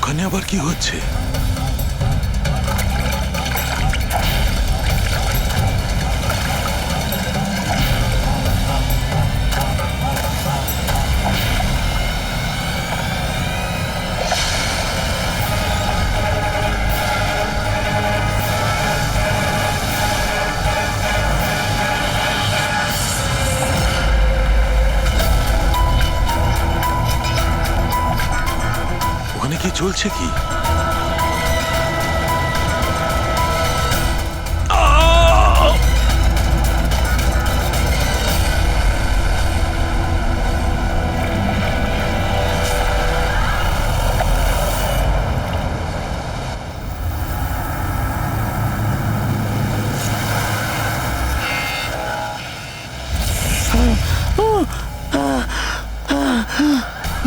ওখানে আবার কি হচ্ছে? ওখানে কি চলছে কি?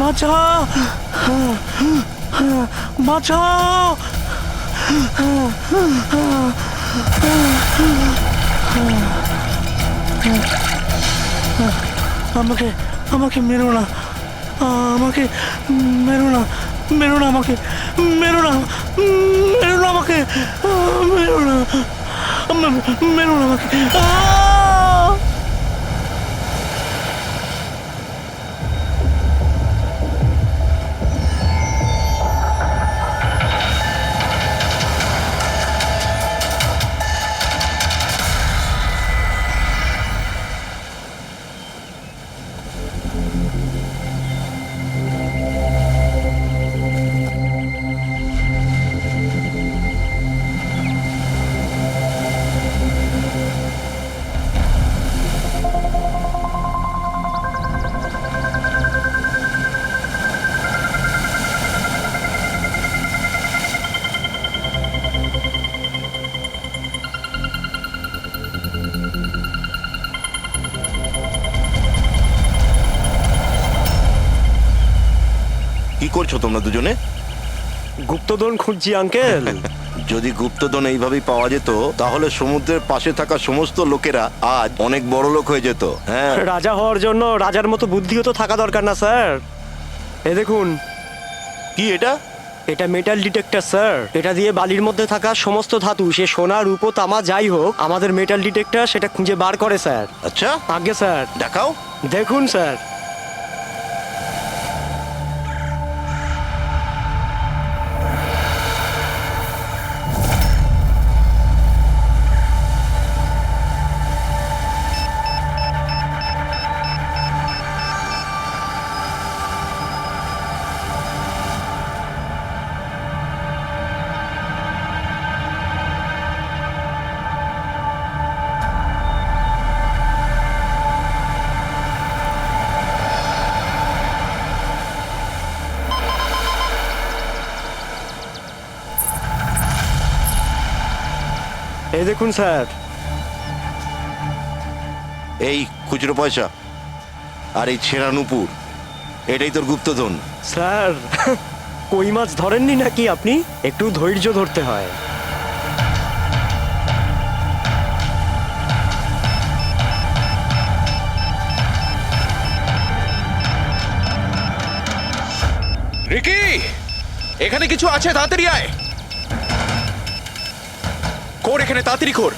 বাঁচাও, বাঁচাও। আমাকে আমাকে মেরো না, আমাকে মেরো না, মেরো না, আমাকে মেরো না, মেরো না, আমাকে মেরো না, মেরো না আমাকে। কি করছো তোমরা দুজনে? গুপ্তধন খুঁজছি আঙ্কেল। যদি গুপ্তধন এইভাবেই পাওয়া যেত তাহলে সমুদ্রের পাশে থাকা সমস্ত লোকেরা আজ অনেক বড় লোক হয়ে যেত। হ্যাঁ, রাজা হওয়ার জন্য রাজার মতো বুদ্ধিও তো থাকা দরকার না স্যার? এ দেখুন, কি এটা? এটা মেটাল ডিটেক্টর স্যার। এটা দিয়ে বালির মধ্যে থাকা সমস্ত ধাতু, সে সোনা, রূপো, তামা যাই হোক, আমাদের মেটাল ডিটেক্টর সেটা খুঁজে বার করে স্যার। আচ্ছা, আগে স্যার দেখাও। দেখুন স্যার। এই দেখুন স্যার। এই খুচরো পয়সা আর এই ছেঁড়া নুপুর, এটাই তোর গুপ্তধন। স্যার, কই মাছ ধরেননি নাকি আপনি? একটু ধৈর্য ধরতে হয়। রিকি, এখানে কিছু আছে, তাড়াতাড়ি আয়। কর এখানে, তাড়াতাড়ি কর।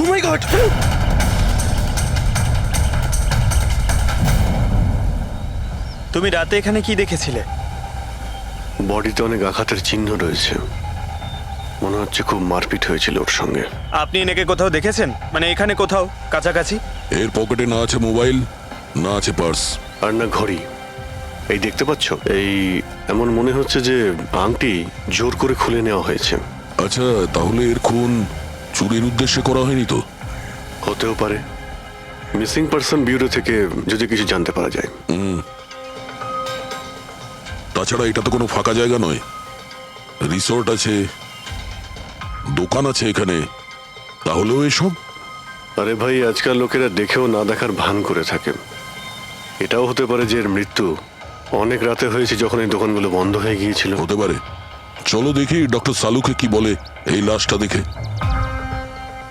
ও মাই গড! তুমি রাতে এখানে কি দেখেছিলে? বডিতে অনেক আঘাতের চিহ্ন রয়েছে, মনে হচ্ছে খুব মারপিট হয়েছিল ওর সঙ্গে। আপনি এনাকে কোথাও দেখেছেন? মানে এখানে কোথাও কাছাকাছি? এর পকেটে না আছে মোবাইল, না আছে পার্স। আর না ঘড়ি। এই দেখতে পাচ্ছ, এই এমন মনে হচ্ছে যে আংটি জোর করে খুলে নেওয়া হয়েছে। আচ্ছা, তাহলে এর খুন চুরির উদ্দেশ্যে করা হয়নি তো? হতেও পারে। মিসিং পারসন ব্যুরো থেকে যদি কিছু জানতে পারা যায়। তাছাড়া এটা তো কোনো ফাঁকা জায়গা নয়, রিসোর্ট আছে, দোকান আছে এখানে, তাহলেও এসব। আরে ভাই, আজকাল লোকেরা দেখেও না দেখার ভান করে থাকে। এটাও হতে পারে যে এর মৃত্যু অনেক রাতে হয়েছে, যখন এই দোকানগুলো বন্ধ হয়ে গিয়েছিল। হতে পারে, চলো দেখি ডক্টর সালুকে কি বলে এই লাশটা দেখে।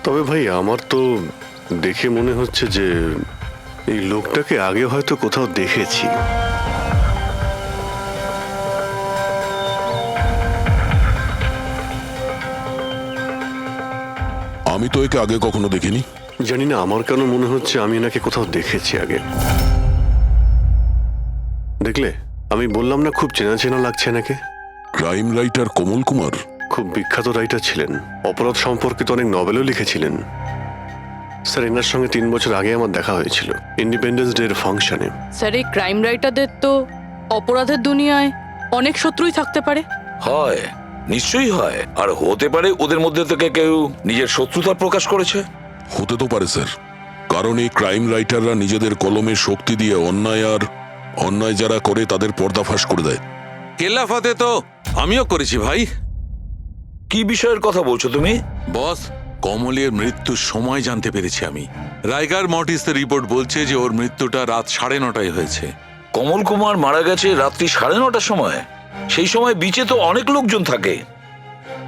তবে ভাই আমার তো দেখে মনে হচ্ছে যে এই লোকটাকে আগে হয়তো কোথাও দেখেছি। আমি তো একে আগে কখনো দেখিনি। জানি না, আমার কেন মনে হচ্ছে আমি এনাকে কোথাও দেখেছি আগে। দেখলে, আমি বললাম না খুব চেনা চেনা লাগছে এনাকে। ক্রাইম রাইটার কমল কুমার। খুব বিখ্যাত রাইটার ছিলেন, অপরাধ সম্পর্কিত অনেক নভেলও লিখেছিলেন। স্যার, এনার সঙ্গে 3 বছর আগে আমার দেখা হয়েছিল ইন্ডিপেন্ডেন্স ডে এর ফাংশনে। স্যার, এই ক্রাইম রাইটারদের তো অপরাধের দুনিয়ায় অনেক শত্রুই থাকতে পারে। হয়, নিশ্চয়ই হয়। আর হতে পারে ওদের মধ্যে থেকে কেউ নিজের শত্রুতা প্রকাশ করেছে। হতে তো পারে স্যার, কারণ এই ক্রাইম রাইটাররা নিজেদের কলমের শক্তি দিয়ে অন্যায় যারা করে তাদের পর্দাফাশ করে দেয়। কেল্লাফাতে তো আমিও করেছি ভাই। কি বিষয়ের কথা বলছো তুমি? বস, কমলের মৃত্যুর সময় জানতে পেরেছি আমি। রাইগার মর্টিসের রিপোর্ট বলছে যে ওর মৃত্যুটা রাত 9:30 হয়েছে। কমল কুমার মারা গেছে রাত্রি 9:30 সময়। সেই সময় বিচে তো অনেক লোকজন থাকে,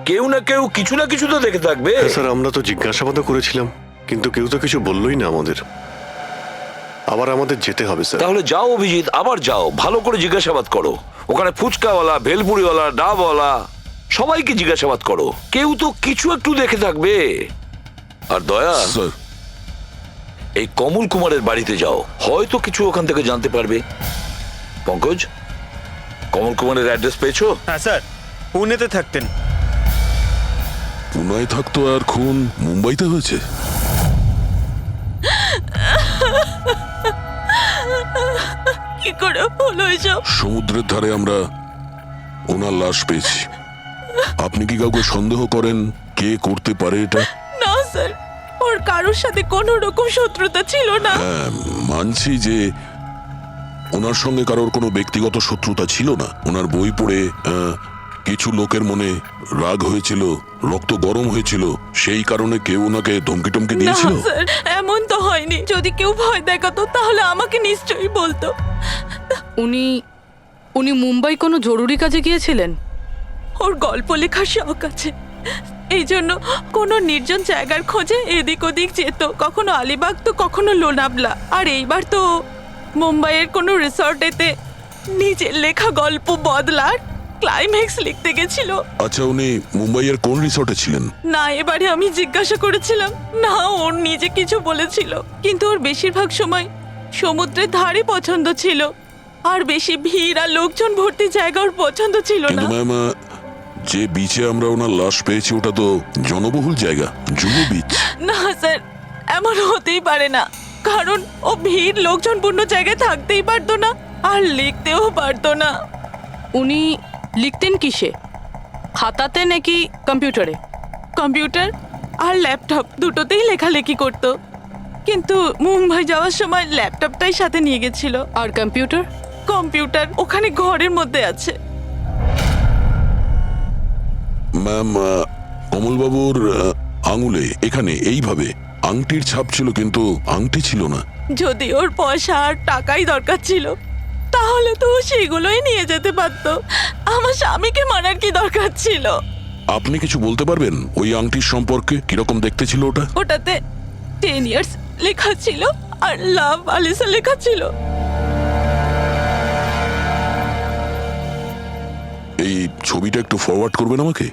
কেউ না কেউ কিছু না কিছু তো দেখে থাকবে। হ্যাঁ স্যার, আমরা তো জিজ্ঞাসাবাদও করেছিলাম, কিন্তু কেউ তো কিছু বললোই না আমাদের। আবার আমাদের যেতে হবে স্যার। তাহলে যাও অভিজিৎ, আবার যাও, ভালো করে জিজ্ঞাসাবাদ করো। ওখানে ফুচকাওয়ালা, ভেলপুরিওয়ালা, ডাবওয়ালা সবাইকে জিজ্ঞাসাবাদ করো, কেউ তো কিছু একটু দেখে থাকবে। আর দয়া, স্যার, এই কমল কুমারের বাড়িতে যাও, হয়তো কিছু ওখান থেকে জানতে পারবে। পঙ্কজ, কমল কুমারের অ্যাড্রেস পেয়েছো? হ্যাঁ স্যার, পুনেতে থাকতেন। পুনায় থাকতো আর খুন মুম্বাইতে হয়েছে। কি করে হলো এসব? সমুদ্রের ধারে আমরা ওনার লাশ পেয়েছি। আপনি কি কাউকে সন্দেহ করেন কে করতে পারে এটা? না স্যার, ওর কারোর সাথে কোনো রকম শত্রুতা ছিল না। হ্যাঁ, মানছি যে ওনার সঙ্গে কারোর কোনো ব্যক্তিগত শত্রুতা ছিল না। ওনার বই পড়ে কিছু লোকের মনে রাগ হয়েছিল, রক্ত গরম হয়েছিল, সেই কারণে কেউ ওনাকে ধমকি টমকি না দিয়েছিল। স্যার, এমন তো হয়নি। যদি কেউ ভয় দেখাতো তাহলে আমাকে নিশ্চয়ই বলতো। উনি মুম্বাই কোনো জরুরি কাজে গিয়েছিলেন। ওর গল্প লেখার শখ আছে, এই জন্য কোনো নির্জন জায়গার খোঁজে এদিক ওদিক যেত, কখনো আলিবাগ তো কখনো লোনাবলা। আর এইবার তো মুম্বাইয়ের কোনো রিসর্টেতে নিজের লেখা গল্প বদলার ক্লাইম্যাক্স লিখতে গেছিল। আচ্ছা, উনি মুম্বাইয়ের কোন রিসর্টে ছিলেন? না, এবারে আমি জিজ্ঞাসা করেছিলাম না, ওর নিজে কিছু বলেছিল, কিন্তু ওর বেশিরভাগ সময় সমুদ্রের ধারে পছন্দ ছিল, আর বেশি ভিড় আর লোকজন ভর্তি জায়গা ওর পছন্দ ছিল না। কিন্তু ম্যাম, যে বিচে আমরা ওনার লাশ পেয়েছি ওটা তো জনবহুল জায়গা, জুহু বিচ। না স্যার, এমন হতেই পারে না, কারণ ও ভিড় লোকজনপূর্ণ জায়গায় থাকতেই পারতো না আর লিখতেও পারতো না। উনি লিখতেন কিসে, খাতাতে নাকি কম্পিউটারে? কম্পিউটার আর ল্যাপটপ দুটোতেই লেখালেখি করতো, কিন্তু মুম্বাই যাওয়ার সময় ল্যাপটপটাই সাথে নিয়ে গেছিল। আর কম্পিউটার ওখানে ঘরের মধ্যে আছে। ম্যাম, কমলবাবুর আঙুলে এখানে এইভাবে আংটির ছাপ ছিল, কিন্তু আংটি ছিল না। যদি ওর পয়সা আর টাকাই দরকার ছিল তাহলে তো ও সেগুলোই নিয়ে যেতে পারতো। আমার স্বামীকে মারার কি দরকার ছিল? আপনি কিছু বলতে পারবেন ওই আংটির সম্পর্কে? কিরকম দেখতে ছিল ওটা? ওটাতে 10 ইয়ার্স লেখা ছিল আর লাভ আলিসা লেখা ছিল। এই ছবিটা একটু ফরওয়ার্ড করবেন আমাকে?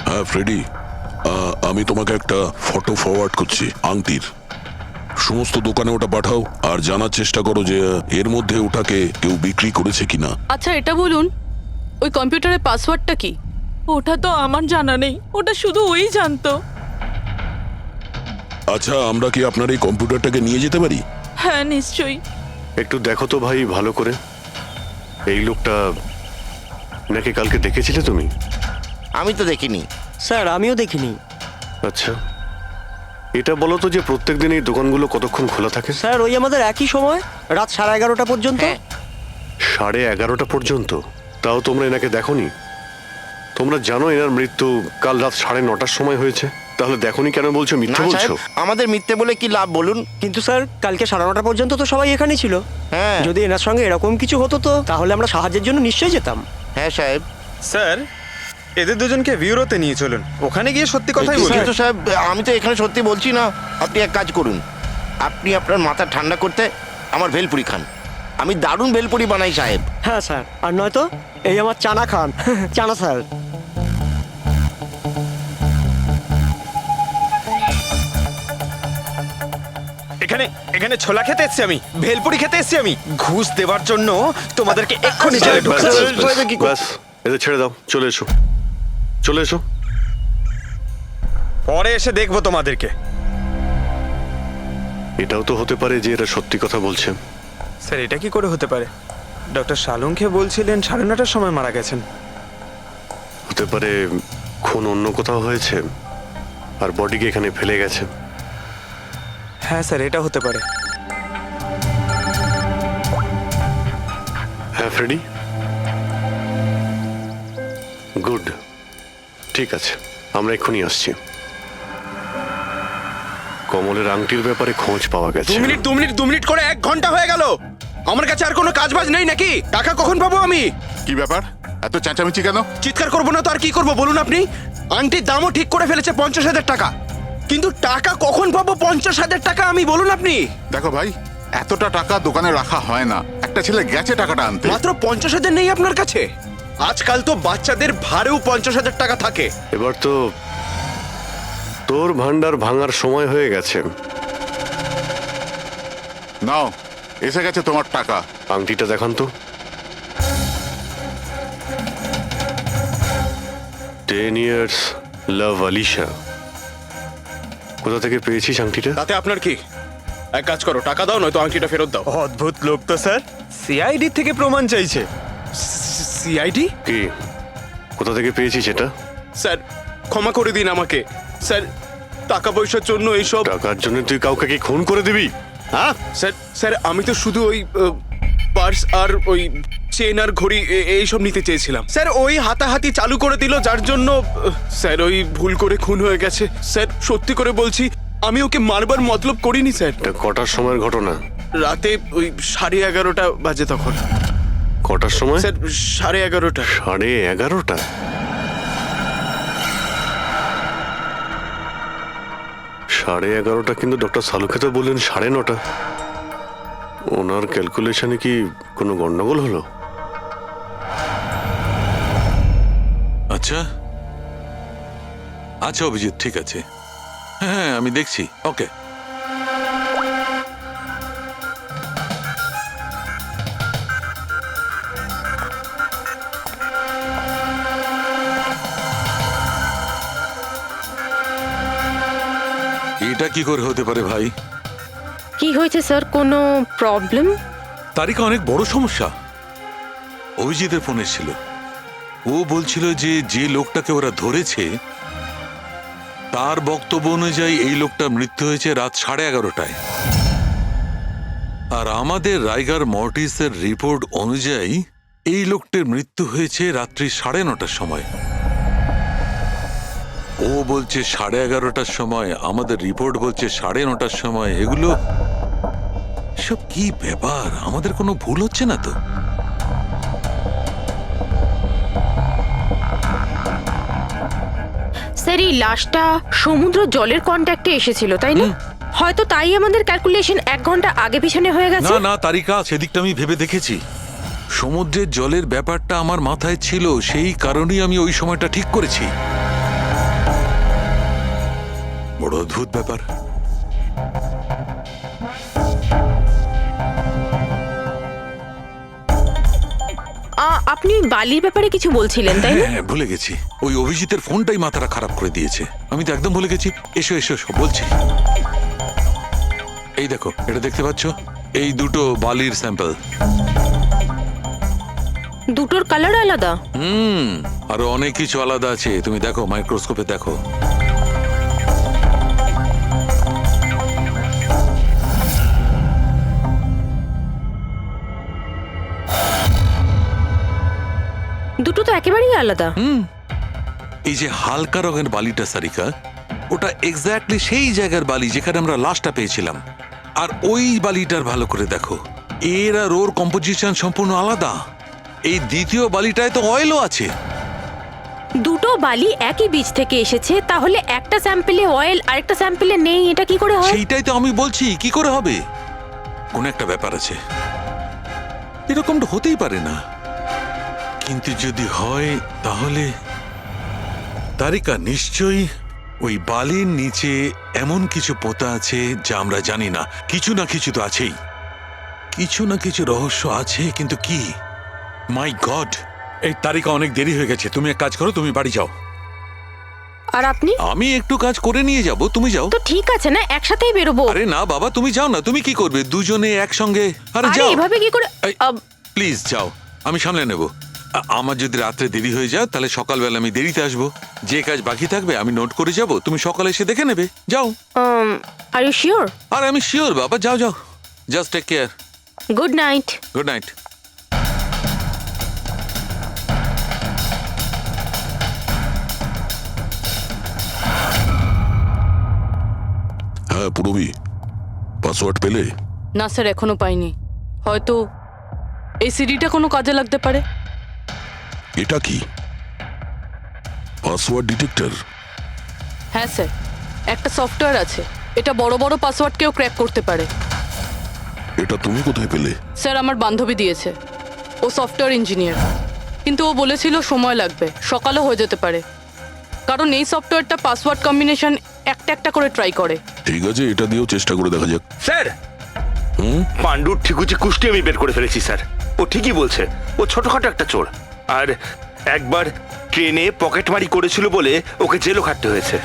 হ্যাঁ ফ্রেডি, আমি তোমাকে একটা ফটো ফরওয়ার্ড করছি আংটির। সমস্ত দোকানে ওটা পাঠাও আর জানার চেষ্টা করো যে এর মধ্যে ওটাকে কেউ বিক্রি করেছে কিনা। আচ্ছা, এটা বলুন, ওই কম্পিউটারের পাসওয়ার্ডটা কি? ওটা তো আমার জানা নেই, ওটা শুধু ওই জানতো। আচ্ছা, আমরা কি আপনার এই কম্পিউটারটাকে নিয়ে যেতে পারি? হ্যাঁ নিশ্চয়ই। একটু দেখো তো ভাই ভালো করে, এই লোকটা নাকি কালকে দেখেছিলে তুমি? আমি তো দেখিনি। স্যার, আমিও দেখিনি। আচ্ছা, এটা বলো তো যে প্রত্যেকদিন এই দোকানগুলো কতক্ষণ খোলা থাকে? স্যার, ওই আমাদের একই সময়, রাত 11:30 পর্যন্ত। 11:30 পর্যন্ত? তাও তোমরা এনাকে দেখোনি? তোমরা জানো এনার মৃত্যু কাল রাত 9:30 সময় হয়েছে? তাহলে দেখোনি কেন বলছো, না মিথ্যে বলছো? সাহেব, আমাদের মিথ্যে বলে কি লাভ বলুন? কিন্তু স্যার কালকে 9:30 পর্যন্ত তো সবাই এখানেই ছিল। হ্যাঁ যদি এনার সঙ্গে এরকম কিছু হতো তো তাহলে আমরা সাহায্যের জন্য নিশ্চয়ই যেতাম। হ্যাঁ সাহেব। স্যার এদের দুজনকে ভিউরোতে নিয়ে চলুন, ওখানে গিয়ে সত্যি কথাই বলুন। কিন্তু সাহেব, আমি তো এখানে সত্যি বলছি না। আপনি এক কাজ করুন, আপনি আপনার মাথা ঠান্ডা করতে আমার ভেলপুরি খান। আমি দারুণ ভেলপুরি বানাই সাহেব। হ্যাঁ স্যার, আর নয়তো এই আমার চানা খান। চানা স্যার। এখানে এখানে ছোলা খেতে এসেছি আমি, ভেলপুরি খেতে এসেছি আমি। ঘুষ দেওয়ার জন্য তোমাদেরকে এক্ষুনি জেলে ব্যাস, ঢুকাচ্ছি। ব্যাস, ব্যাস, ব্যাস, এদের ছেড়ে দাও, চলে এসো, চলে এসো। পরে এসে দেখবো তোমাদেরকে। এটাও তো হতে পারে যে এরা সত্যি কথা বলছে। স্যার এটা কি করে হতে পারে? ডক্টর শালুংকে বলছিলেন 9:30টার সময় মারা গেছেন। হতে পারে খুন অন্য কোথাও হয়েছে আর বডিকে এখানে ফেলে গেছে। হ্যাঁ স্যার, এটা হতে পারে। হ্যাঁ ফ্রেডি, গুড, ঠিক আছে, আমরা এক্ষুনি আসছি। কমলের আংটির ব্যাপারে খোঁজ পাওয়া গেছে। 2 মিনিট করে 1 ঘন্টা হয়ে গেল। আমার কাছে আর কোনো কাজ বাজ নেই নাকি? টাকা কখন পাবো আমি? কি ব্যাপার, এত চেঁচামেচি কেন? চিৎকার করবো না তো আর কি করবো বলুন আপনি? আংটির দামও ঠিক করে ফেলেছে 50,000 টাকা, কিন্তু টাকা কখন পাবো 50,000 টাকা আমি বলুন আপনি? দেখো ভাই, এতটা টাকা দোকানে রাখা হয় না। একটা ছেলে গেছে টাকাটা আনতে। মাত্র 50,000 নেই আপনার কাছে? আজকাল তো বাচ্চাদের ভাড়েও 50,000 টাকা থাকে। এবার তো তোর ভান্ডার ভাঙার সময় হয়ে গেছে। নাও, এসে গেছে তোমার টাকা। আংটিটা দেখান তো। 10 years লাভ আলিশা। কোথা থেকে পেয়েছিস আংটিটা? তাতে আপনার কি? এক কাজ করো, টাকা দাও, নয়তো আংটিটা ফেরত দাও। অদ্ভুত লোক তো স্যার, সিআইডি থেকে প্রমাণ চাইছে। সিআইডি? কি, কোথা থেকে পেয়েছিস এটা? স্যার ক্ষমা করে দিন আমাকে। স্যার টাকা পয়সার জন্য এইসব। টাকার জন্য তুই কাউকে কি খুন করে দিবি? হ্যাঁ, স্যার স্যার আমি তো শুধু ওই পার্স আর ওই চেন আর ঘড়ি এইসব নিতে চেয়েছিলাম। স্যার ওই হাতাহাতি চালু করে দিল, যার জন্য স্যার ওই ভুল করে খুন হয়ে গেছে। স্যার সত্যি করে বলছি, আমি ওকে মারবার মতলব করিনি স্যার। এটা কটার সময়ের ঘটনা? রাতে ওই 11:30 বাজে তখন। কটার সময়? স্যার 11:30। 11:30? সাড়ে 11:30 কিন্তু ডক্টর সালুকে তো বললেন 9:30। ওনার ক্যালকুলেশনে কি কোনো গন্ডগোল হলো? আচ্ছা আচ্ছা অভিজিৎ, ঠিক আছে, হ্যাঁ আমি দেখছি, ওকে। এটা কি করে হতে পারে ভাই? কি হয়েছে স্যার, কোনো প্রবলেম? তারিকা অনেক বড় সমস্যা। অভিজিতের ফোন এসেছিল, ও বলছিল যে যে লোকটাকে ওরা ধরেছে তার বক্তব্য অনুযায়ী এই লোকটা মৃত্যু হয়েছে রাত 11:30টায়, আর আমাদের রাইগার মর্টিসের রিপোর্ট অনুযায়ী এই লোকটির মৃত্যু হয়েছে রাত্রি 9:30টার সময়। ও বলছে 11:30টার সময়, আমাদের রিপোর্ট বলছে 9:30টার সময়। এগুলো সব কি ব্যাপার? আমাদের কোনো ভুল হচ্ছে না তো? স্যার এই লাশটা সমুদ্র জলের কন্ট্যাক্টে এসেছিল, তাই না? হয়তো তাই আমাদের ক্যালকুলেশন 1 ঘন্টা আগে পিছনে হয়ে গেছে। না না তারিকা, সেদিকটা আমি ভেবে দেখেছি। সমুদ্রের জলের ব্যাপারটা আমার মাথায় ছিল, সেই কারণেই আমি ওই সময়টা ঠিক করেছি। বড় অদ্ভুত ব্যাপার। আপনি বালির ব্যাপারে কিছু বলছিলেন, তাই না? হ্যাঁ ভুলে গেছি, ওই অভিজিতের ফোনটাই মাথাটা খারাপ করে দিয়েছে। আমি তো একদম ভুলে গেছি। এসো এসো, সব বলছি। এই দেখো, এটা দেখতে পাচ্ছ? এই দুটো বালির স্যাম্পল। দুটোর কালার আলাদা। আরো অনেক কিছু আলাদা আছে, তুমি দেখো, মাইক্রোস্কোপে দেখো। দুটো তো একেবারেই আলাদা। এই যে হালকা রঙের বালিটা সারিকা, ওটা এক্স্যাক্টলি সেই জায়গার বালি যেখানে আমরা লাশটা পেয়েছিলাম। আর ওই বালিটার ভালো করে দেখো, এর আর ওর কম্পোজিশন সম্পূর্ণ আলাদা। এই দ্বিতীয় বালিটায় তো অয়েলও আছে। দুটো বালি একই বীজ থেকে এসেছে, তাহলে একটা স্যাম্পলে অয়েল আর একটা স্যাম্পলে নেই, এটা কি করে হয়? সেইটাই তো আমি বলছি, কি করে হবে? কোন একটা ব্যাপার আছে, এরকমটা হতেই পারে না। কিন্তু যদি হয় তাহলে তারিকা নিশ্চয়ই ওই বালির নিচে এমন কিছু পোতা আছে যা আমরা জানি না। কিছু না কিছু তো আছেই, কিছু না কিছু রহস্য আছে, কিন্তু কি? মাই গড, এই তারিকা অনেক দেরি হয়ে গেছে। তুমি এক কাজ করো, তুমি বাড়ি যাও। আর আপনি? আমি একটু কাজ করে নিয়ে যাব, তুমি যাও। তো ঠিক আছে না, একসাথেই বেরোবো। আরে না বাবা, তুমি যাও না। তুমি কি করবে দুজনে একসঙ্গে? আরে আরে যাও, এভাবে কি করে? প্লিজ যাও, আমি সামলে নেব। আমার যদি রাত্রে দেরি হয়ে যায় তাহলে সকালবেলা আমি দেরিতে আসবো। যে কাজ বাকি থাকবে আমি নোট করে যাব, তুমি সকালে এসে দেখে নেবে। যাও। Are you sure? আরে আমি শিওর বাবা, যাও যাও, just take care. Good night. Good night. হ্যাঁ পুরবি, পাসওয়ার্ড পেলে? না স্যার, এখনো পাইনি। হয়তো এই সিডিটা কোনো কাজে লাগতে পারে। এটা কি পাসওয়ার্ড ডিটেক্টর? হ্যাঁ স্যার, একটা সফটওয়্যার আছে, এটা বড় বড় পাসওয়ার্ডকেও ক্র্যাক করতে পারে। এটা তুমি কোথায় পেলে? স্যার, আমার বান্ধবী দিয়েছে। ও সফটওয়্যার ইঞ্জিনিয়ার, কিন্তু ও বলেছিল সময় লাগবে, সকালও হয়ে যেতে পারে, কারণ এই সফটওয়্যারটা পাসওয়ার্ড কম্বিনেশন একটা একটা করে ট্রাই করে। ঠিক আছে, এটা দিয়েও চেষ্টা করে দেখা যাক। স্যার, পাণ্ডুর ঠিকুচি কুষ্টি আমি বের করে ফেলেছি স্যার। ও ঠিকই বলছে, ও ছোটখাটো একটা চোর। আর একবার ট্রেনে পকেটমারি করেছিল বলে ওকে জেলও খাটতে হয়েছে।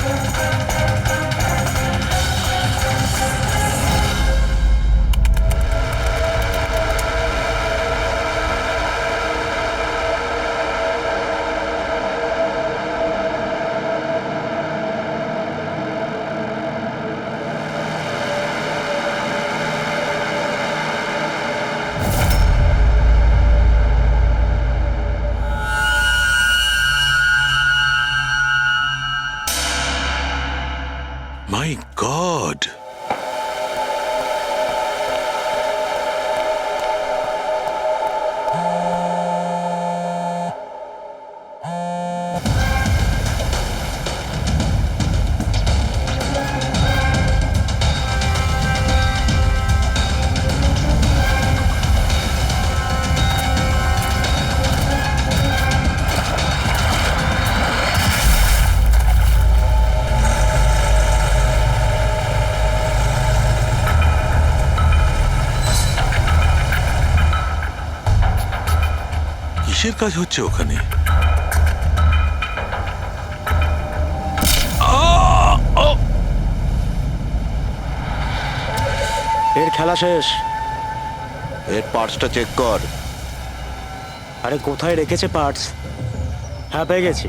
মাই গড, কিসের কাজ হচ্ছে ওখানে? এর খেলা শেষ। এর পার্টসটা চেক কর। আরে কোথায় রেখেছে পার্টস? হ্যাঁ, পেয়ে গেছি।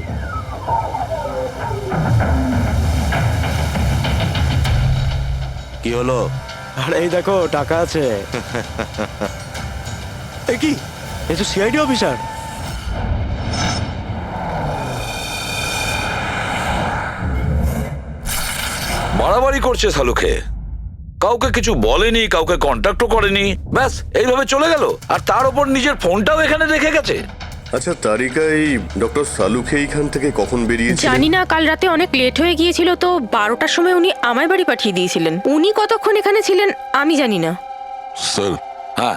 কি হলো? আরে এই দেখো, টাকা আছে। এ কি, এ তো সিআইডি অফিসার। বাড়াবাড়ি করছে সালুকে, কাউকে কিছু বলেনি, কাউকে কন্ট্যাক্টও করেনি, ব্যাস এইভাবে চলে গেল। আর তার উপর নিজের ফোনটাও এখানে রেখে গেছে। আচ্ছা তারিকা, এই ডক্টর সালুকে এইখান থেকে কখন বেরিয়েছিলেন? জানি না, কাল রাতে অনেক লেট হয়ে গিয়েছিল, তো 12টার সময় উনি আমায় বাড়ি পাঠিয়ে দিয়েছিলেন। উনি কতক্ষণ এখানে ছিলেন আমি জানি না। স্যার, হ্যাঁ,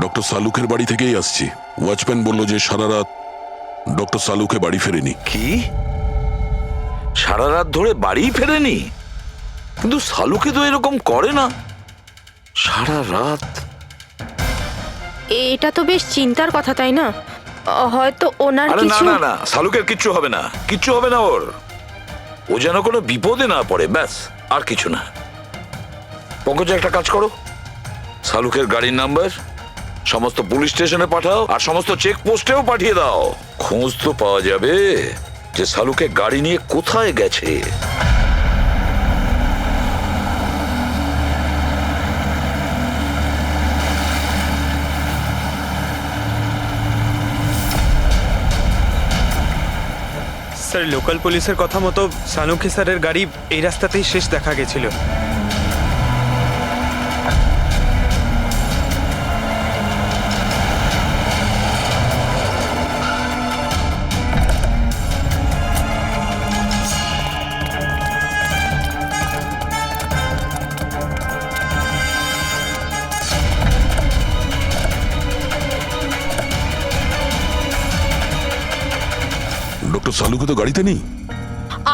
ডক্টর সালুকের বাড়ি থেকেই আসছি। ওয়াচম্যান বলল যে সারা রাত ডক্টর সালুকে বাড়ি ফেরেনি। কি সারা রাত ধরে বাড়ি ফেরেনি? কিন্তু সালুকে তো এরকম করে না, সারা রাত। এটা তো বেশ চিন্তার কথা, তাই না? হয়তো ওনার আরে না কিছু। না না, সালুকের কিচ্ছু হবে না, কিচ্ছু হবে না ওর। ও যেন কোনো বিপদে না পড়ে, ব্যাস, আর কিছু না। পঙ্কজ, একটা কাজ করো, সালুকের গাড়ির নাম্বার সমস্ত পুলিশ স্টেশনে পাঠাও, আর সমস্ত চেক পোস্টেও পাঠিয়ে দাও। খোঁজ তো পাওয়া যাবে যে সালুকে গাড়ি নিয়ে কোথায় গেছে। স্যার লোকাল পুলিশের কথা মতো সালুঙ্কি স্যারের গাড়ি এই রাস্তাতেই শেষ দেখা গেছিল। ডক্টর সালুকে তো গাড়িতে নেই।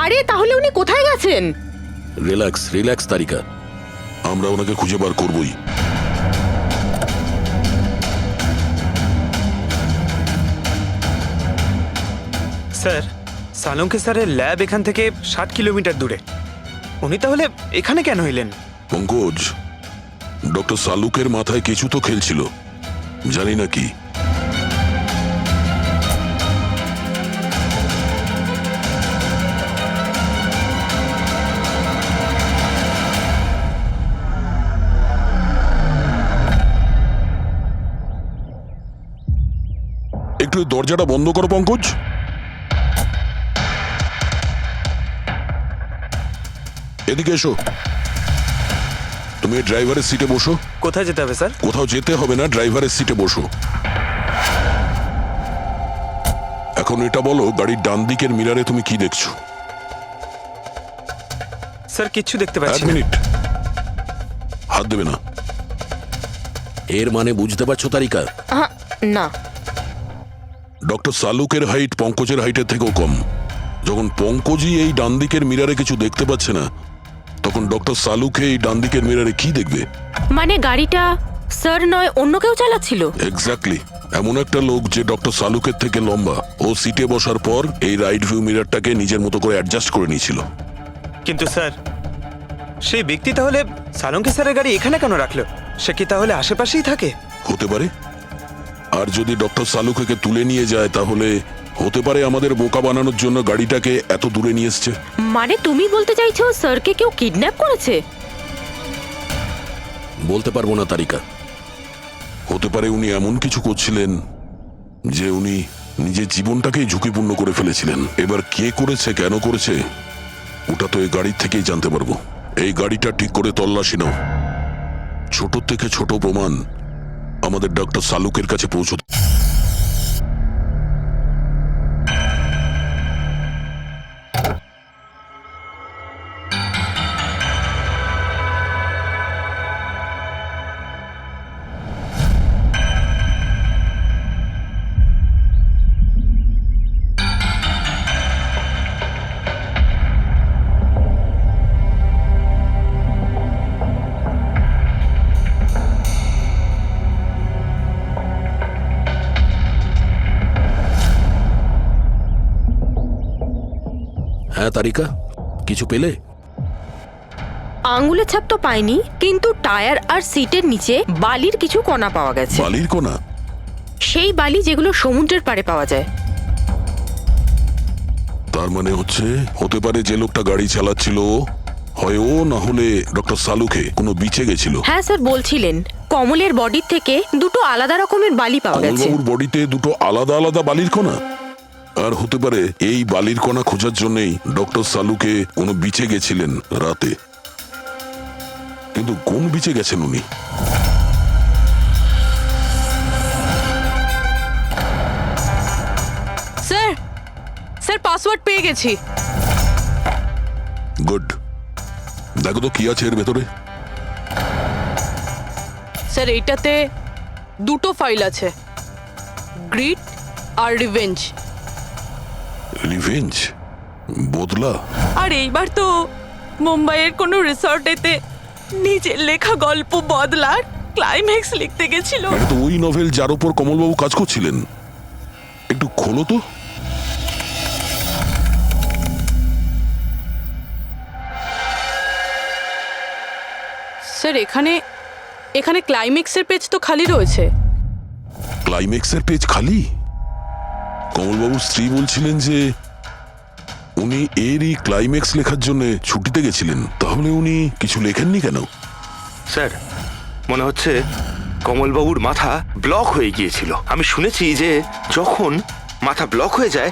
আরে তাহলে উনি কোথায় গেছেন? রিল্যাক্স রিল্যাক্স তারিকা, আমরা ওনাকে খুঁজে বার করবই। স্যার সালুঙ্কি স্যারের ল্যাব এখান থেকে 60 কিলোমিটার দূরে। উনি তাহলে এখানে কেন এলেন? পঙ্কজ, ডক্টর সালুকের মাথায় কিছু তো খেলছিল, জানি না কি। একটু এই দরজাটা বন্ধ করো পঙ্কজ। এদিকে এসো। তুমি ড্রাইভারের সিটে বসো। কোথায় যেতে হবে স্যার? কোথাও যেতে হবে না, ড্রাইভারের সিটে বসো। এখন এটা বলো, গাড়ির ডান দিকের মিরারে তুমি কি দেখছো? স্যার কিচ্ছু দেখতে এক পাচ্ছি না। মিনিট, হাত দেবে না। এর মানে বুঝতে পারছো তারিকা? না। ডক্টর সালুকের হাইট পঙ্কজের হাইটের থেকেও কম। যখন পঙ্কজই এই ডান দিকের মিরারে কিছু দেখতে পাচ্ছে না, তখন ডক্টর সালুকে এই ডান দিকের মিরারে কি দেখবে? মানে গাড়িটা স্যার নয় অন্য কেউ চালাচ্ছিল? এক্স্যাক্টলি, এমন একটা লোক যে ডক্টর সালুকের থেকে লম্বা। ও সিটে বসার পর এই রাইট ভিউ মিরারটাকে নিজের মতো করে অ্যাডজাস্ট করে নিয়েছিল। কিন্তু স্যার সেই ব্যক্তি তাহলে সালুঙ্কি স্যারের গাড়ি এখানে কেন রাখলো? সে কি তাহলে আশেপাশেই থাকে? হতে পারে। আর যদি ডক্টর সালুকে তুলে নিয়ে যায়, তাহলে হতে পারে আমাদের বোকা বানানোর জন্য গাড়িটাকে এত দূরে নিয়ে এসছে। মানে তুমি বলতে চাইছো স্যারকে কেউ কিডন্যাপ করেছে? বলতে পারবো না তারিকা। হতে পারে উনি এমন কিছু করছিলেন যে উনি নিজের জীবনটাকেই ঝুঁকিপূর্ণ করে ফেলেছিলেন। এবার কে করেছে, কেন করেছে, ওটা তো এই গাড়ির থেকেই জানতে পারবো। এই গাড়িটা ঠিক করে তল্লাশি নাও। ছোট থেকে ছোট প্রমাণ আমাদের ডক্টর সালুকের কাছে পৌঁছতে। হ্যাঁ তারিকা, কিছু পেলে? আঙ্গুলের ছাপ তো পাইনি, কিন্তু টায়ার আর সিটের নিচে বালির কিছু কণা পাওয়া গেছে। বালির কোনা? সেই বালি যেগুলো সমুদ্রের পাড়ে পাওয়া যায়। তার মানে হচ্ছে হতে পারে যে লোকটা গাড়ি চালাচ্ছিল হয় ও, না হলে ডক্টর সালুকে কোনো বিচে গেছিল। হ্যাঁ স্যার বলছিলেন কমলের বডির থেকে দুটো আলাদা রকমের বালি পাওয়া গেছে। কমলবাবুর বডিতে দুটো আলাদা আলাদা বালির কণা? আর হতে পারে এই বালির কণা খোঁজার জন্যই ডক্টর সালুকে কোনো বিচে গেছিলেন রাতে। কিন্তু কোন বিচে গেছেন উনি? স্যার স্যার পাসওয়ার্ড পেয়ে গেছি। গুড, দেখো তো কি আছে এর ভেতরে। স্যার এইটাতে দুটো ফাইল আছে, গ্রিড আর রিভেঞ্জ। রিভেঞ্জ? বদলা? আর এইবার তো মুম্বাইয়ের কোনো রিসর্টেতে নিজের লেখা গল্প বদলার ক্লাইম্যাক্স লিখতে গেছিল। এটা তো ওই নভেল যার উপর কমলবাবু কাজ করছিলেন। একটু খোলো তো। স্যার এখানে এখানে ক্লাইম্যাক্সের পেজ তো খালি রয়েছে। ক্লাইম্যাক্সের পেজ খালি? কমলবাবুর স্ত্রী বলছিলেন যে উনি এরই ক্লাইম্যাক্স লেখার জন্য ছুটিতে গেছিলেন। তাহলে উনি কিছু লেখেননি কেন? স্যার মনে হচ্ছে কমলবাবুর মাথা ব্লক হয়ে গিয়েছিল। আমি শুনেছি যে যখন মাথা ব্লক হয়ে যায়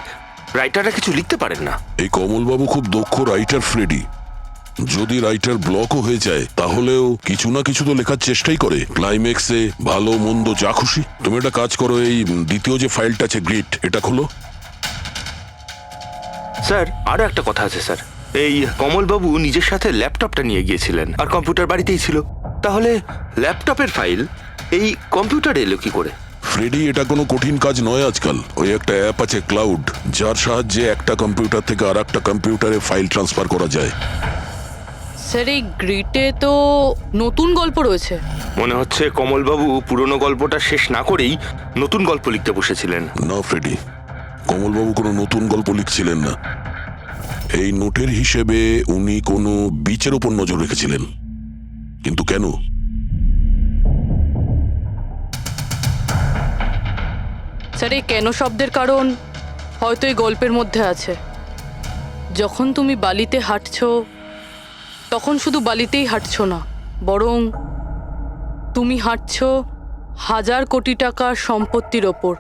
রাইটাররা কিছু লিখতে পারেন না? এই কমলবাবু খুব দক্ষ রাইটার ফ্রেডি। যদি রাইটার ব্লকও হয়ে যায় তাহলেও কিছু না কিছু তো লেখার চেষ্টাই করে, ক্লাইম্যাক্সে ভালো মন্দ যা খুশি। তুমি একটা কাজ করো, এই দ্বিতীয় যে ফাইলটা আছে গ্রিট, এটা খোলো। স্যার আরো একটা কথা আছে স্যার, এই কমলবাবু নিজের সাথে ল্যাপটপটা নিয়ে গিয়েছিলেন আর কম্পিউটার বাড়িতেই ছিল। তাহলে ল্যাপটপের ফাইল এই কম্পিউটারে এলো কি করে? ফ্রেডি, এটা কোনো কঠিন কাজ নয় আজকাল। ওই একটা অ্যাপ আছে ক্লাউড, যার সাহায্যে একটা কম্পিউটার থেকে আর একটা কম্পিউটারে ফাইল ট্রান্সফার করা যায়। স্যার এই গ্রিটে তো নতুন গল্প রয়েছে। মনে হচ্ছে কমলবাবু পুরনো গল্পটা শেষ না করেই নতুন গল্প লিখতে বসেছিলেন। না ফ্রেডি, কমলবাবু কোনো নতুন গল্প লিখছিলেন না। এই নোটের হিসেবে উনি কোনো বিচের উপর নজর রেখেছিলেন। কিন্তু কেন? স্যার এই কেন শব্দের কারণ হয়তো এই গল্পের মধ্যে আছে। যখন তুমি বালিতে হাঁটছো তখন শুধু বালিতেই হাঁটছো না, বরং তুমি হাঁটছো 1000 কোটি টাকার সম্পত্তির ওপর,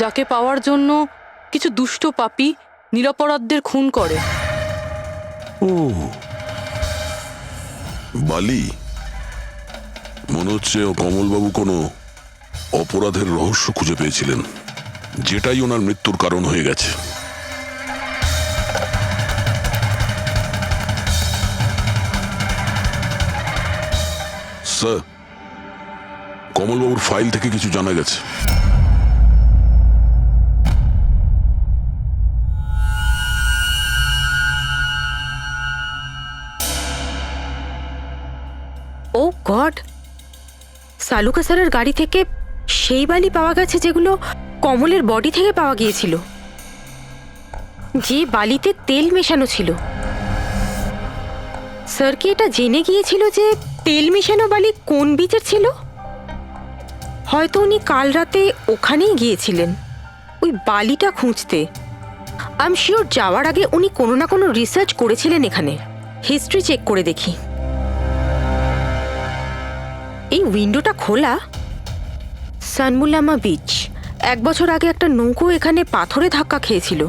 যাকে পাওয়ার জন্য কিছু দুষ্ট পাপী নিরপরাধদের খুন করে। ও বালি, মনে হচ্ছে কমলবাবু কোনো অপরাধের রহস্য খুঁজে পেয়েছিলেন, যেটাই ওনার মৃত্যুর কারণ হয়ে গেছে। স্যার, কমলবাবুর ফাইল থেকে কিছু জানা গেছে। ও গড, সালুকা স্যারের গাড়ি থেকে সেই বালি পাওয়া গেছে যেগুলো কমলের বডি থেকে পাওয়া গিয়েছিল, যে বালিতে তেল মেশানো ছিল। স্যার কি এটা জেনে গিয়েছিল যে তেল মেশানো বালি কোন বিচের ছিল? হয়তো উনি কাল রাতে ওখানেই গিয়েছিলেন ওই বালিটা খুঁজতে। আই এম শিওর যাওয়ার আগে উনি কোনো না কোনো রিসার্চ করেছিলেন এখানে। হিস্ট্রি চেক করে দেখি। এই উইন্ডোটা খোলা। সানমুলামা বিচ, 1 বছর আগে একটা নৌকো এখানে পাথরে ধাক্কা খেয়েছিল,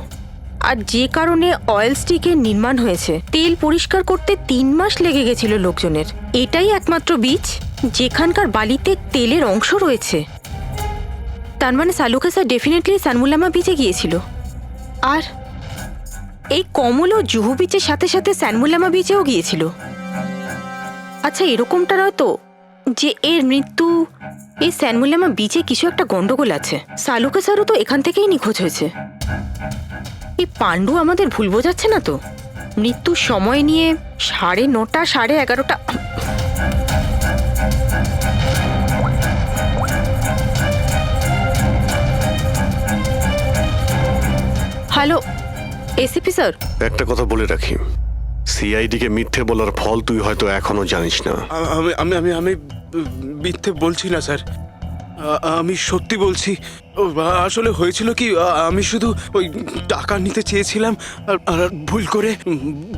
আর যে কারণে অয়েল স্টিকের নির্মাণ হয়েছে। তেল পরিষ্কার করতে 3 মাস লেগে গেছিল লোকজনের। এটাই একমাত্র বিচ যেখানকার বালিতে তেলের অংশ রয়েছে। তার মানে সালুকা স্যার ডেফিনেটলি সানমুলামা বিচে গিয়েছিল। আর এই কমলও জুহু বিচের সাথে সাথে সানমুলামা বিচেও গিয়েছিল। আচ্ছা, এরকমটা নয় তো যে এর মৃত্যু এই সানমুলামা বিচে কিছু একটা গন্ডগোল আছে? সালুকা স্যারও তো এখান থেকেই নিখোঁজ হয়েছে। এই পাণ্ডু আমাদের ভুল বোঝাচ্ছে না তো? মৃত্যুর সময় নিয়ে 9:30 11:30। হ্যালো এসিপি স্যার, একটা কথা বলে রাখি, সিআইডি কে মিথ্যে বলার ফল তুই হয়তো এখনো জানিস না। আমি আমি আমি আমি মিথ্যে বলছি না স্যার, আমি সত্যি বলছি। আসলে হয়েছিল কি, আমি শুধু ওই টাকা নিতে চেয়েছিলাম আর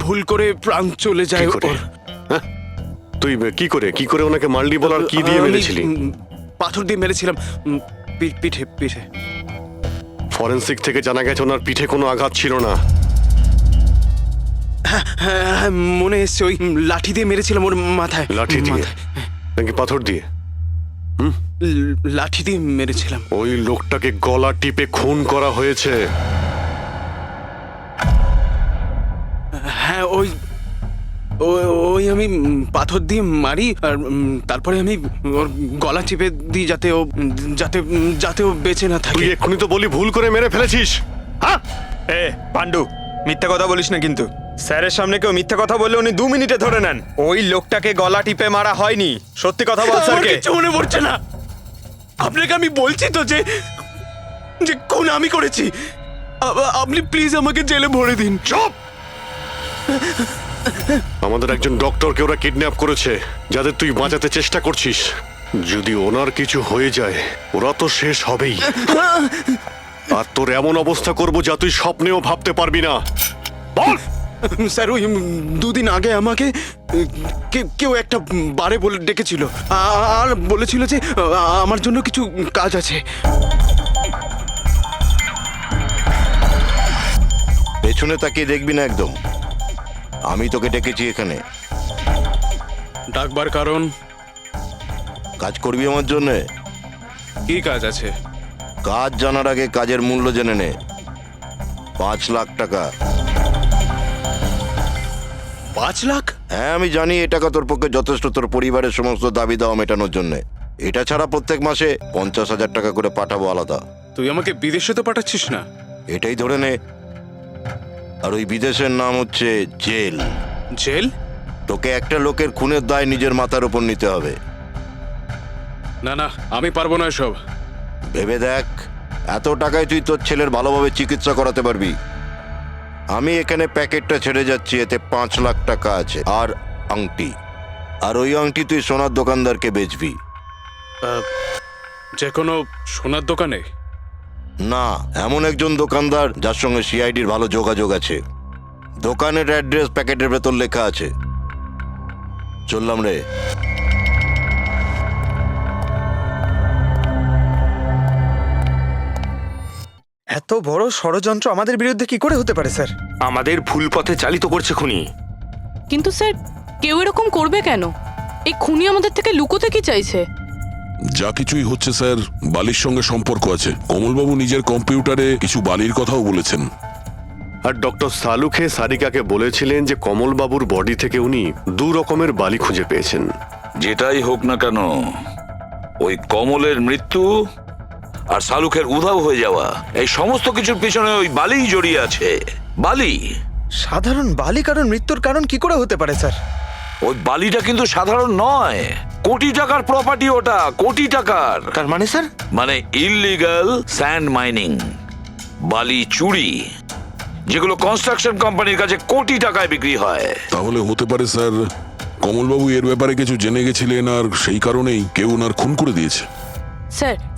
ভুল করে প্রাণ চলে যায় কি করে? ওর। হ্যাঁ? তুই কি করে ওনাকে মারলি বল, আর কি দিয়ে আমি, মেরেছিলি? পাথর দিয়ে মেরেছিলাম, পিঠে পিঠে। ফরেনসিক থেকে জানা গেছে ওনার পিঠে কোনো আঘাত ছিল না। হ্যাঁ, মনে এসছে ওই লাঠি দিয়ে মেরেছিলাম ওর মাথায়। লাঠি দিয়ে নাকি পাথর দিয়ে? লাঠি দিয়ে মেরেছিলাম। ওই লোকটাকে গলা টিপে খুন করা হয়েছে। হ্যাঁ, ওই আমি পাথর দিয়ে মারি আর তারপরে আমি ওর গলা চিপে দিই যাতে ও বেঁচে না থাকে। তুই এক্ষুনি তো বলি ভুল করে মেরে ফেলেছিস। হ্যাঁ এ পাণ্ডু, মিথ্যা কথা বলিস না কিন্তু। স্যারের সামনে কেউ মিথ্যা কথা বললে উনি 2 মিনিটে ধরে নেন। ওই লোকটাকে গলা টিপে মারা হয়নি। সত্যি কথা বল স্যারকে। কিছু মনে পড়ছে না। আপনাকে আমি বলছি তো যে খুন আমি করেছি। আপনি প্লিজ আমাকে জেলে ভরে দিন। চুপ! আমাদের একজন ডক্টরকে ওরা কিডন্যাপ করেছে, যাদের তুই বাঁচাতে চেষ্টা করছিস। যদি ওনার কিছু হয়ে যায় ওরা তো শেষ হবেই। আর তোর এমন অবস্থা করবো যা তুই স্বপ্নেও ভাবতে পারবি না। বল! স্যার, ওই 2 দিন আগে আমাকে কেউ একটা বারে বলে ডেকেছিল আর বলেছিল যে আমার জন্য কিছু কাজ আছে। পেছনে তাকিয়ে দেখবি না একদম। আমি তোকে ডেকেছি এখানে। ডাকবার কারণ? কাজ করবি আমার জন্যে? কি কাজ আছে? কাজ জানার আগে কাজের মূল্য জেনে নে। 5 লাখ টাকা। 5 লাখ? হ্যাঁ, আমি জানি এই টাকা তোর পক্ষে যথেষ্ট তোর পরিবারের সমস্ত দাবি দাওয়া মেটানোর জন্য। এটা ছাড়া প্রত্যেক মাসে 50,000 টাকা করে পাঠাবো আলাদা। তুই আমাকে বিদেশে তো পাঠাচ্ছিস না? এটাই ধরে নে। আর ওই বিদেশের নাম হচ্ছে জেল। জেল? তোকে একটা লোকের খুনের দায় নিজের মাথার উপর নিতে হবে। না না, আমি পারবো না এসব। ভেবে দেখ, এত টাকায় তুই তোর ছেলের ভালোভাবে চিকিৎসা করাতে পারবি। আমি এখানে প্যাকেটটা ছেড়ে যাচ্ছি, এতে 5 লাখ টাকা আছে আর আংটি। আর ওই আংটি তুই সোনার দোকানদারকে বেচবি। যে কোনো সোনার দোকানে? না, এমন একজন দোকানদার যার সঙ্গে সিআইডির ভালো যোগাযোগ আছে। দোকানের অ্যাড্রেস প্যাকেটের ভেতর লেখা আছে। চললাম রে। এত বড় ষড়যন্ত্র আমাদের বিরুদ্ধে কি করে হতে পারে স্যার? আমাদের ভুল পথে চালিত করছে খুনি। কিন্তু স্যার, কেউ এরকম করবে কেন? এই খুনি আমাদের থেকে লুকোতে কি চাইছে? যা কিছুই হচ্ছে স্যার, বালির সঙ্গে সম্পর্ক আছে। কমলবাবু নিজের কম্পিউটারে কিছু বালির কথাও বলেছেন। আর ডক্টর সালুখে সারিকাকে বলেছিলেন যে কমলবাবুর বডি থেকে উনি 2 রকমের বালি খুঁজে পেয়েছেন। যেটাই হোক না কেন, ওই কমলের মৃত্যু আর শালুকের উধাও হয়ে যাওয়া, এই সমস্ত কিছুর পিছনে ওই বালিই জড়িয়ে আছে। বালি। সাধারণ বালি কারণ মৃত্যুর কারণ কি করে হতে পারে স্যার? ওই বালিটা কিন্তু সাধারণ নয়, কোটি টাকার প্রপার্টি ওটা, কোটি টাকার। তার মানে স্যার? মানে ইললিগাল স্যান্ড মাইনিং, বালি চুরি, যেগুলো কনস্ট্রাকশন কোম্পানির কাছে কোটি টাকায় বিক্রি হয়। তাহলে হতে পারে স্যার কমলবাবু এর ব্যাপারে কিছু জেনে গেছিলেন আর সেই কারণেই কেউ ওনার খুন করে দিয়েছে।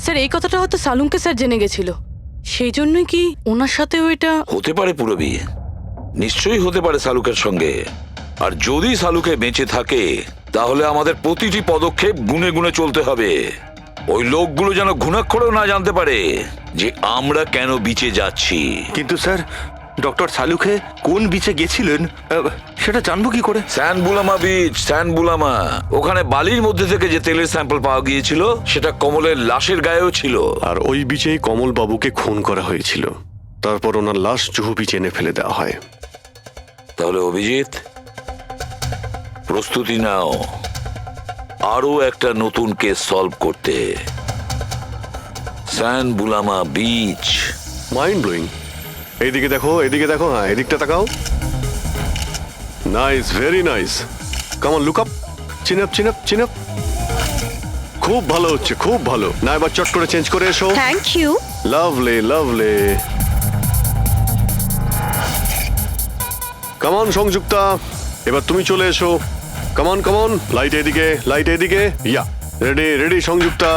স্যার এই কথাটা হয়তো সালুমকে স্যার জেনে গেছিল, সেই জন্যই কি ওনার সাথেও এটা হতে পারে। পুরবী, নিশ্চয়ই হতে পারে শালুকের সঙ্গে। আর যদি শালুকে বেঁচে থাকে তাহলে আমাদের প্রতিটি পদক্ষেপ গুনে গুনে চলতে হবে। ওই লোকগুলো যেন ঘুণাক্ষরেও না জানতে পারে যে আমরা কেন বিচে যাচ্ছি। কিন্তু স্যার, ডক্টর সালুখে কোন বিচে গেছিলেন সেটা জানবো কি করে? স্যানবুলামা বিচ, স্যানবুলামা। ওখানে বালির মধ্যে থেকে যে তেলের স্যাম্পল পাওয়া গিয়েছিল সেটা কমলের লাশের গায়েও ছিল। আর ওই বিচেই কমলবাবুকে খুন করা হয়েছিল। তারপর ওনার লাশ জুহু বিচে এনে ফেলে দেওয়া হয়। তাহলে অভিজিৎ, প্রস্তুতি নাও আরো একটা নতুন কেস সলভ করতে। স্যানবুলামা বিচ। Mind blowing. এইদিকে দেখো, এদিকে দেখো, হ্যাঁ এদিকটা তাকাও। Nice, very nice. Come on, look up, chin up, chin up, chin up. খুব ভালো হচ্ছে, খুব ভালো। না এবার চট করে চেঞ্জ করে এসো। Thank you. Lovely, lovely. Come on Sanjukta, এবার তুমি চলে এসো। Come on, come on. Light এদিকে, লাইট এদিকে। Yeah, ready, ready Sanjukta.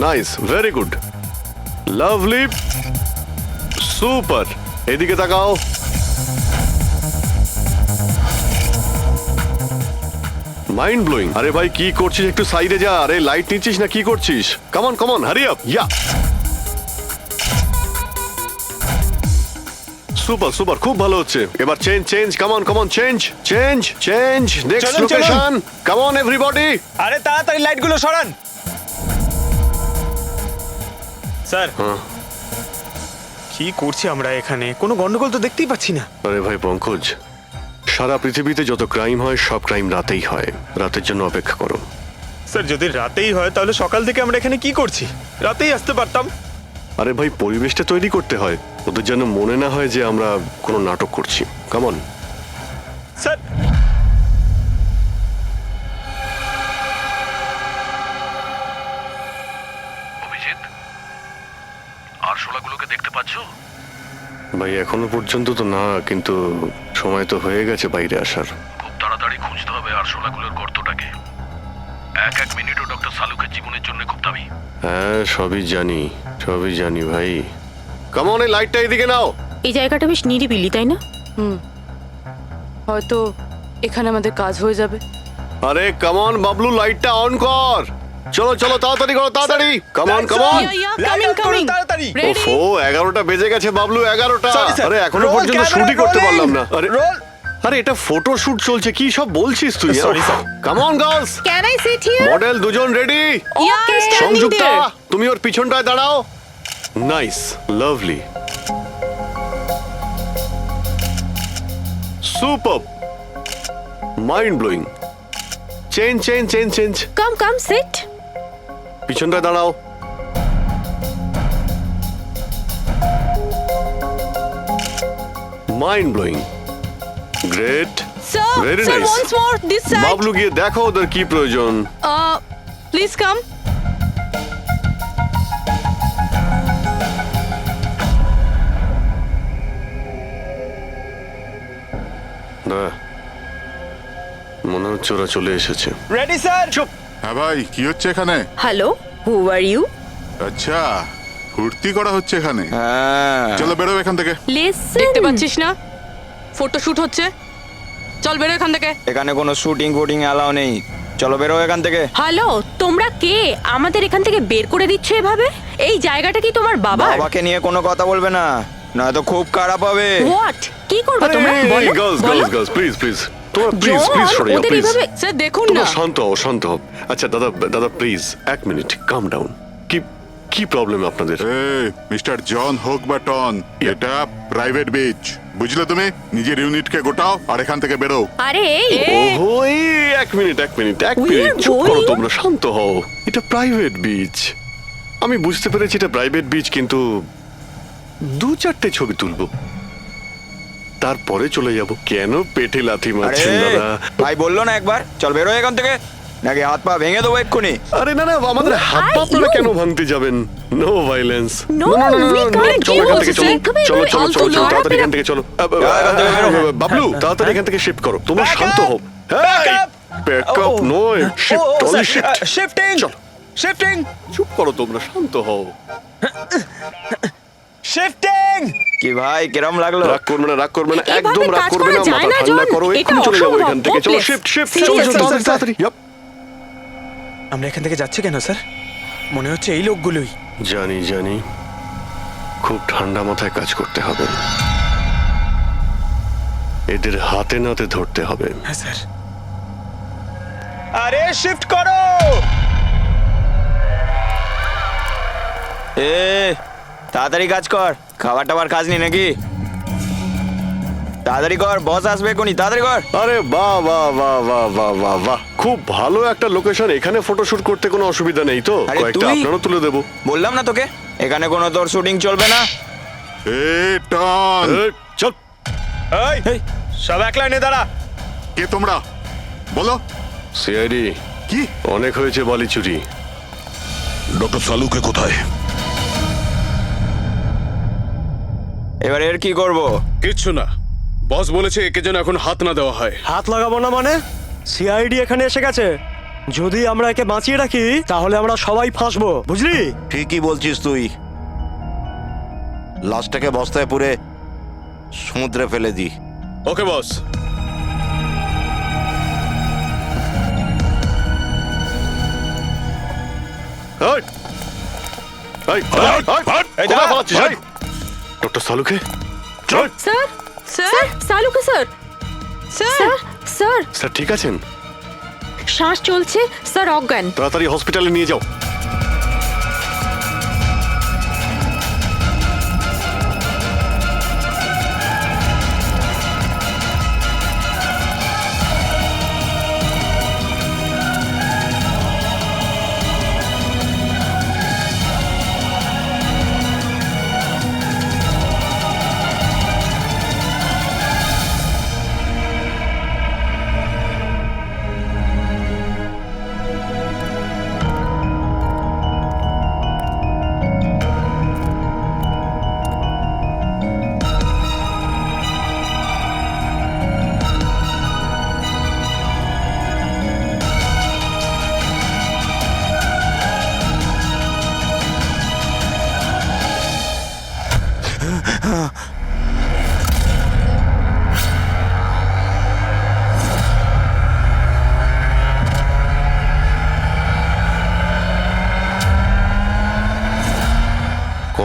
Nice, very good, lovely, super. এদিকে তাকাও। Mind blowing. আরে ভাই কি করছিস? একটু সাইডে যা। আরে লাইট নিচ্ছিস না কি করছিস? Come on, come on, hurry up. Yeah, super, super, খুব ভালো হচ্ছে। এবার change, change, come on, come on, change, change, change. Next চলুন, চলুন। লোকেশন। Come on everybody. আরে তাড়াতাড়ি লাইটগুলো সরান। স্যার, কি করছি আমরা এখানে? কোনো গন্ডগোল তো দেখতেই পাচ্ছি না। আরে ভাই পঙ্কজ, সারা পৃথিবীতে যত ক্রাইম হয় সব ক্রাইম রাতেই হয়। রাতের জন্য অপেক্ষা করো। স্যার, যদি রাতেই হয় তাহলে সকাল থেকে আমরা এখানে কি করছি? রাতেই আসতে পারতাম। আরে ভাই পরিবেশটা তৈরি করতে হয়, ওদের যেন মনে না হয় যে আমরা কোনো নাটক করছি। Come on. স্যার, অভিজিৎ, আরশোলাগুলোকে দেখতে পাচ্ছো? ভাই এখনো পর্যন্ত তো না, কিন্তু সময় তো হয়ে গেছে বাইরে আসার। খুব তাড়াতাড়ি খুঁজতে হবে আরশোলাগুলোর গর্তটাকে। এক মিনিটও ডক্টর সালুকের জীবনের জন্য খুব দামি। হ্যাঁ সবই জানি, সবই জানি ভাই। কাম অন, এই লাইটটা এদিকে নাও। এই জায়গাটা বেশ নিরিবিলি, তাই না? হয়তো এখানে আমাদের কাজ হয়ে যাবে। আরে কাম অন বাবলু, লাইটটা অন কর। চলো চলো তাড়াতাড়ি করো তাড়াতাড়ি কামন কামন কামিং কামিং তাড়াতাড়ি রেডি ওফো 11টা বেজে গেছে বাবলু 11টা Sorry, sir. আরে এখনো Roll পর্যন্ত camera শুটই করতে rolling. পারলাম না আরে Roll. আরে এটা ফটো শুট চলছে কি সব বলছিস তুই Sorry, sir. Come on girls can I sit here? Model দুজন রেডি ওকে সংযুক্তা তুমি ওর পিছনটায় দাঁড়াও nice lovely super mind blowing change change change change come come sit. পিছনটায় দাঁড়াও mind blowing great sir Very sir nice. Once more this side Bablu গিয়ে দেখো ওদের কি প্রয়োজন প্লিজ কাম না মনে হচ্ছে ওরা চলে এসেছে রেডি স্যার চুপ হ্যাঁ ভাই কি হচ্ছে এখানে? Hello, who are you? আচ্ছা ফুর্তি করা হচ্ছে এখানে। হ্যাঁ চলো বেরো এখান থেকে। লিসেন, দেখতে পাচ্ছিস না ফটো শুট হচ্ছে চল বেরো এখান থেকে এখানে কোনো শুটিং ফুটিং অ্যালাউ নেই চলো বেরো এখান থেকে হ্যালো, তোমরা কে আমাদের এখান থেকে বের করে দিচ্ছ এভাবে? এই জায়গাটা কি তোমার বাবার? বাবাকে নিয়ে কোনো কথা বলবে না নয়তো খুব খারাপ হবে হোয়াট? কি করবে তোমরা? বলো গার্লস বলো। গার্লস গার্লস প্লিজ প্লিজ তোমরা প্লিজ জন, প্লিজ সরে যাও ওদের প্লিজ এভাবে স্যার দেখুন তোমরা না শান্ত হও শান্ত হও আচ্ছা দাদা দাদা প্লিজ এক মিনিট কাম ডাউন কি কি প্রবলেম আপনাদের মিস্টার জন হোক বা টন, এটা প্রাইভেট বিচ, বুঝলে তুমি? নিজের ইউনিটকে গোটাও আর এখান থেকে বেরো। আরে এই ওহো এই এক মিনিট We are চুপ করো going- তোমরা শান্ত হও এটা প্রাইভেট বিচ আমি বুঝতে পেরেছি এটা প্রাইভেট বিচ কিন্তু 2-4টে ছবি তুলবো তারপরে চলে যাব কেন পেটে লাথি মারছেন দাদা ভাই বললো না একবার চল বেরো এখান থেকে নাকি হাত পা ভেঙে দেবো এক্ষুনি আরে না না আমাদের হাত পা আপনারা কেন ভাঙতে যাবেন no violence No, we can't চলো এখান do থেকে this. চলো এভাবে চলো চলো ফালতু চলো চলো লড়াই তাড়াতাড়ি পেরা- এখান থেকে চলো এখান থেকে বেরো। বাবলু তাড়াতাড়ি এখান থেকে শিফট করো তোমরা শান্ত হও ব্যাকআপ নয় শিফট অনলি শিফট শিফটিং চলো শিফটিং চুপ করো তোমরা শান্ত হও শিফটিং কি ভাই কিরম লাগলো রাগ করবে না রাগ করবে না এভাবে একদম রাগ কাজ করবে করা না যায় মাথা না, ঠান্ডা জন। করো এটা এক্ষুনি চলে যাবো অসম্ভব, এখান থেকে চলো hopeless. শিফট শিফট Seriously, চলো চলো sir, তাড়াতাড়ি sir. তাড়াতাড়ি Yup. আমরা এখান থেকে যাচ্ছি কেন স্যার মনে হচ্ছে এই লোকগুলোই জানি জানি খুব ঠান্ডা মাথায় কাজ করতে হবে এদের হাতে নাতে ধরতে হবে হ্যাঁ স্যার আরে শিফট করো এ তাড়াতাড়ি কাজ কর খাবার টাবার কাজ নেই নাকি তাড়াতাড়ি কর বস আসবে কোনি তাড়াতাড়ি কর আরে বাহ বাহ বাহ বাহ বাহ বাহ বাহ খুব ভালো একটা লোকেশন এখানে ফটোশুট করতে কোনো অসুবিধা নেই তো আরে কয়েকটা তুই- আপনারও তুলে দেবো বললাম না তোকে এখানে কোনো তোর শুটিং চলবে না এ টন, চল এই সব এক লাইনে দাঁড়া কে তোমরা? বলো। সিআইডি কি? অনেক হয়েছে বালি চুরি ডক্টর সালুকে কোথায়? এবার এর কি করব কিচ্ছু না বস বলেছে একে যেন এখন হাত না দেওয়া হয় হাত লাগাবো না মানে? সিআইডি এখানে এসে গেছে, যদি আমরা একে বাঁচিয়ে রাখি তাহলে আমরা সবাই ফাঁসবো, বুঝলি? ঠিকই বলছিস তুই, লাশটাকে বস্তায় পুরে সমুদ্রে ফেলে দি। ওকে বস ডক্টর সালুকে চল স্যার স্যার স্যার সালুকে sir sir sir sir sir ঠিক আছেন শ্বাস চলছে স্যার, অজ্ঞান। তাড়াতাড়ি হসপিটালে নিয়ে যাও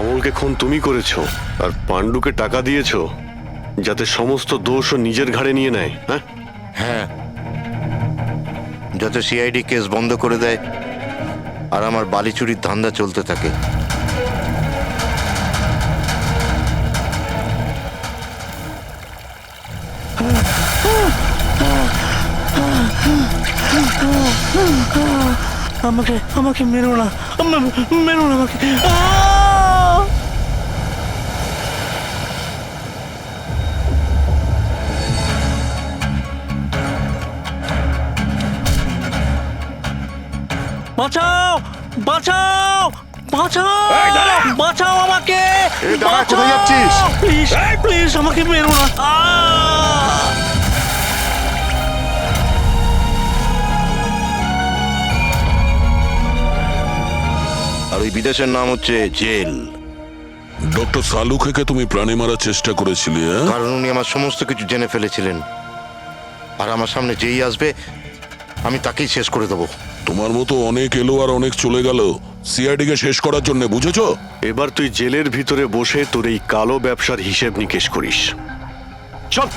অমলকে খুন তুমি করেছো আর পাণ্ডুকে টাকা দিয়েছো যাতে সমস্ত দোষ ও নিজের ঘাড়ে নিয়ে নেয়, হ্যাঁ? হ্যাঁ, যাতে সিআইডি কেস বন্ধ করে দেয় আর আমার বালি চুরির ধান্দা চলতে থাকে। আমাকে আমাকে মেরো না, মেরো না আমাকে। আহ! বাঁচাও, বাঁচাও, বাঁচাও, বাঁচাও আমাকে। এই দাঁড়া, কোথায় যাচ্ছিস? প্লিজ প্লিজ আমাকে মেরো না। আহ! আর ওই বিদেশের নাম হচ্ছে জেল। ডক্টর সালুখেকে তুমি প্রাণে মারার চেষ্টা করেছিলে, হ্যাঁ? কারণ উনি আমার সমস্ত কিছু জেনে ফেলেছিলেন, আর আমার সামনে যেই আসবে আমি তাকেই শেষ করে দেবো। তোমার মতো অনেক এলো আর অনেক চলে গেল সিআইডি কে শেষ করার জন্য, বুঝেছো? এবার তুই জেলের ভিতরে বসে তোর এই কালো ব্যবসার হিসেব নিকেশ করিস। চল।